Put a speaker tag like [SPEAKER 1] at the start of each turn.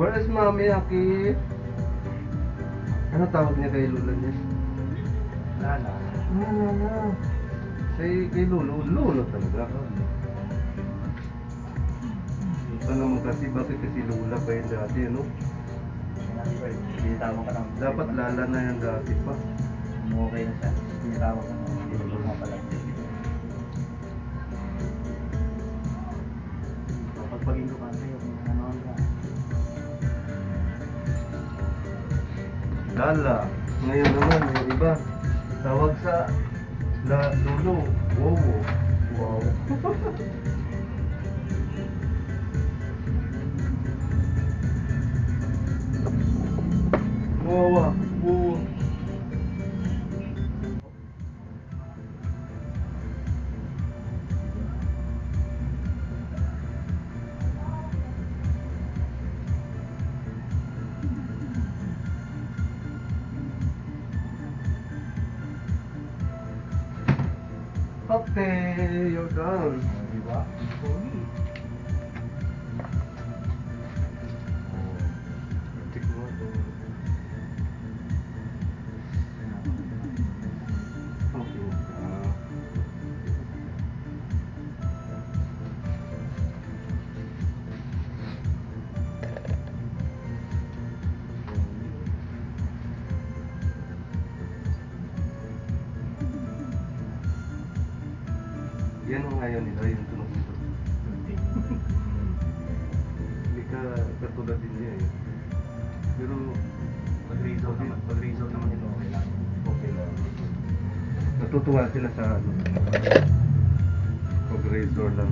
[SPEAKER 1] Where is Mami Aki? Ano tawag niya kay Lula niya?
[SPEAKER 2] Lala.
[SPEAKER 1] Lala. Kay Lolo, Lolo talaga. Ito naman kasi, bakit kasi Lula pa yun dati, ano?
[SPEAKER 2] Tinitawag ka ng...
[SPEAKER 1] Dapat Lala na yan dati pa.
[SPEAKER 2] Okay na siya. Tinitawag ka ng... Tinitawag ka pala. Pagpagin ko kasi yung ano ka.
[SPEAKER 1] Lala. Ngayon naman, yung iba, tawag sa Lolo. Wow. Wow. Wow. Wow. Okay, you're done.
[SPEAKER 2] Diba? Pogi.
[SPEAKER 1] Check mo ito. Okay. Yan ang ngayon nila, yung tunog nito. Hindi ka katulad din niya eh. Pero
[SPEAKER 2] Pag-result naman ito, okay lang.
[SPEAKER 1] okay lang. Natutuwa sila sa ano. Pag-razor lang.